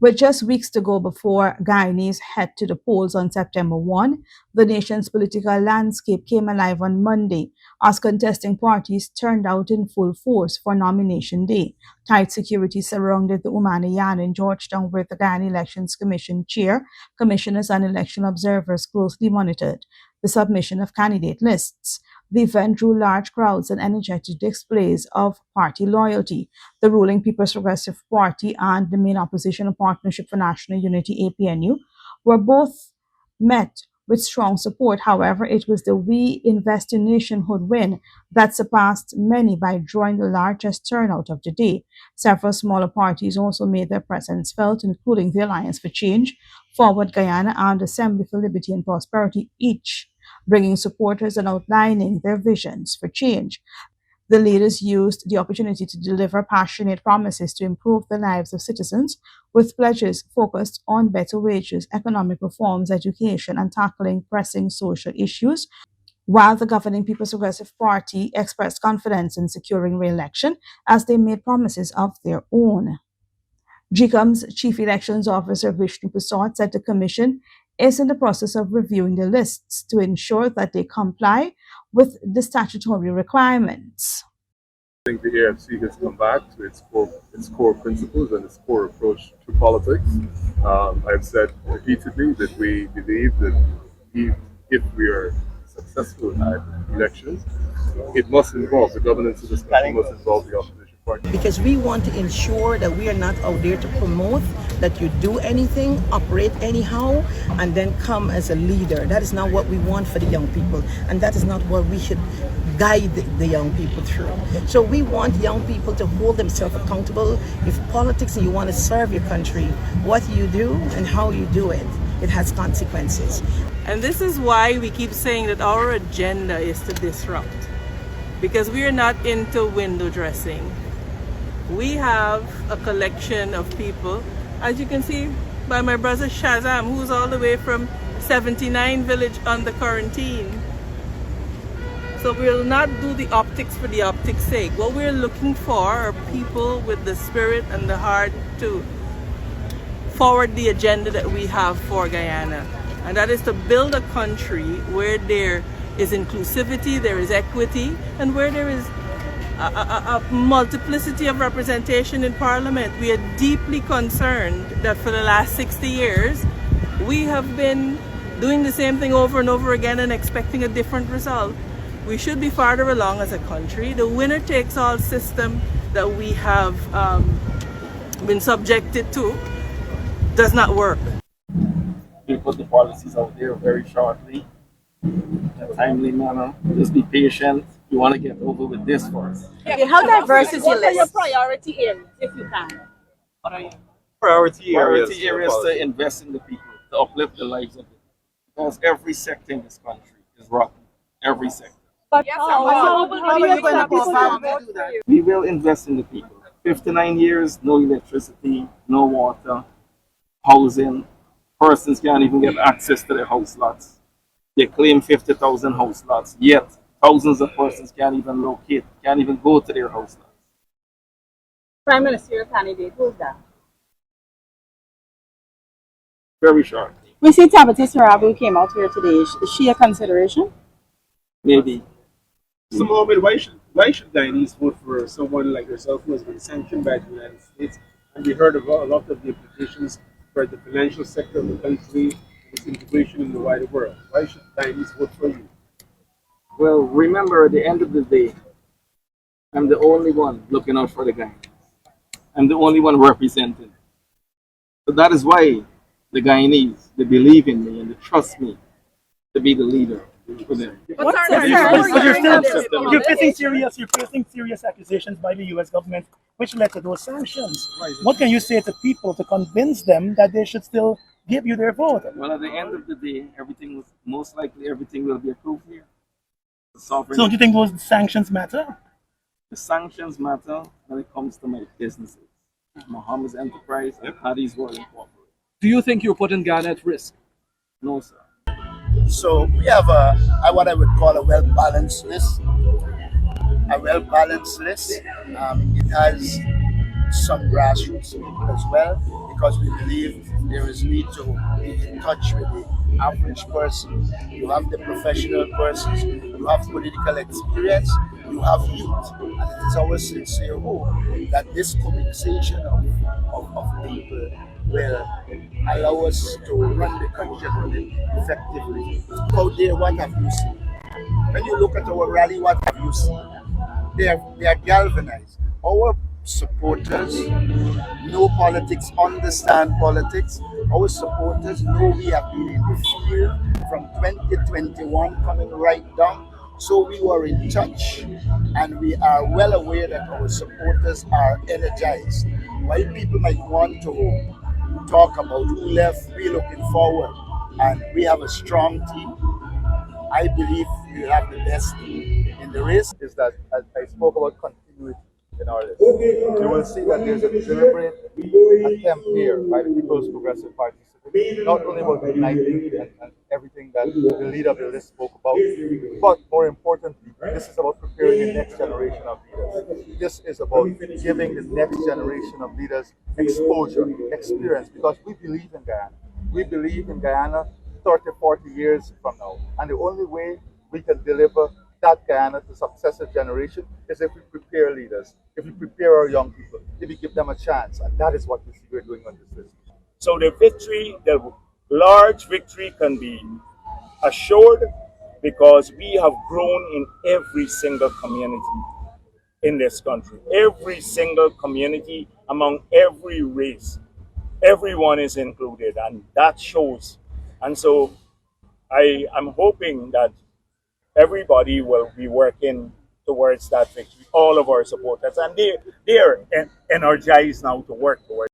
With just weeks to go before Guyanese head to the polls on September 1, the nation's political landscape came alive on Monday as contesting parties turned out in full force for nomination day. Tight security surrounded the Umaniyana in Georgetown, where the Guyana Elections Commission chair, commissioners, and election observers closely monitored the submission of candidate lists. The event drew large crowds and energetic displays of party loyalty. The ruling People's Progressive Party and the main opposition Partnership for National Unity (APNU) were both met with strong support. However, it was the We Invest in Nationhood win that surpassed many by drawing the largest turnout of the day. Several smaller parties also made their presence felt, including the Alliance for Change, Forward Guyana, and Assembly for Liberty and Prosperity, each bringing supporters and outlining their visions for change. The leaders used the opportunity to deliver passionate promises to improve the lives of citizens, with pledges focused on better wages, economic reforms, education, and tackling pressing social issues, while the governing People's Progressive Party expressed confidence in securing re-election as they made promises of their own. GCOM's Chief Elections Officer Vishnu Prasad said the Commission is in the process of reviewing the lists to ensure that they comply with the statutory requirements. I think the AFC has come back to its core principles and its core approach to politics. I've said repeatedly that we believe that if we are successful at elections, it must involve the governance of this country, must involve the opposition party. Because we want to ensure that we are not out there to promote that you do anything, operate anyhow, and then come as a leader. That is not what we want for the young people, and that is not what we should guide the young people through. So we want young people to hold themselves accountable. If politics and you want to serve your country, what you do and how you do it, it has consequences. And this is why we keep saying that our agenda is to disrupt, because we are not into window dressing. We have a collection of people, as you can see by my brother Shazam, who's all the way from 79 village under quarantine. So we'll not do the optics for the optics' sake. What we're looking for are people with the spirit and the heart to forward the agenda that we have for Guyana. And that is to build a country where there is inclusivity, there is equity, and where there is a multiplicity of representation in Parliament. We are deeply concerned that for the last 60 years, we have been doing the same thing over and over again and expecting a different result. We should be farther along as a country. The winner-takes-all system that we have been subjected to does not work. We put the policies out there very shortly, in a timely manner. Just be patient. You want to get over with this first. Okay, how diverse is your list? What are your priority areas, if you can? What are your Priority areas to invest in the people, to uplift the lives of the people. Because every sector in this country is rotten. Every sector. But how are you going to do that? We will invest in the people. 59 years, no electricity, no water, housing. Persons can't even get access to their house lots. They claim 50,000 house lots, yet thousands of persons can't even locate, can't even go to their house lots. Prime Ministerial candidate, who's that? Very short. We see Tabitha Sarabu came out here today. Is she a consideration? Maybe. So, Mohammed, why should Guyanese vote for someone like yourself who has been sanctioned by the United States? And we heard about a lot of the implications for the financial sector of the country, its integration in the wider world. Why should Guyanese vote for you? Well, remember, at the end of the day, I'm the only one looking out for the Guyanese. I'm the only one representing. So that is why the Guyanese, they believe in me and they trust me to be the leader for them. You're facing serious accusations by the U.S. government, which led to those sanctions. What can you say to people to convince them that they should still give you their vote? Well, at the end of the day, most likely everything will be approved here. So do you think those sanctions matter? The sanctions matter when it comes to my businesses. Mohammed's Enterprise and Paddy's World Incorporated. Do you think you're putting Ghana at risk? No, sir. So we have what I would call a well-balanced list. A well-balanced list. It has some grassroots people as well, because we believe there is need to be in touch with the average person. You have the professional persons, you have political experience, you have youth. And it is our sincere hope that this conversation of people will allow us to run the country effectively. Out there, what have you seen? When you look at our rally, what have you seen? They are galvanized. Our supporters know politics, understand politics. Our supporters know we have been in the field from 2021 coming right down. So we were in touch and we are well aware that our supporters are energized. While people might want to talk about who left, we're looking forward and we have a strong team. I believe we have the best team in the race. Is that as I spoke about continuity in our list. You will see that there's a deliberate attempt here by the People's Progressive Party, not only about uniting and everything that the leader of the list spoke about, but more importantly, this is about preparing the next generation of leaders. This is about giving the next generation of leaders exposure, experience, because we believe in Guyana. We believe in Guyana 30, 40 years from now. And the only way we can deliver that Guyana to successive generation is if we prepare leaders, if we prepare our young people, if we give them a chance. And that is what we see we're doing on this list. So the large victory can be assured because we have grown in every single community in this country. Every single community among every race. Everyone is included, and that shows. And so I am hoping that everybody will be working towards that victory, all of our supporters, and they're energized now to work towards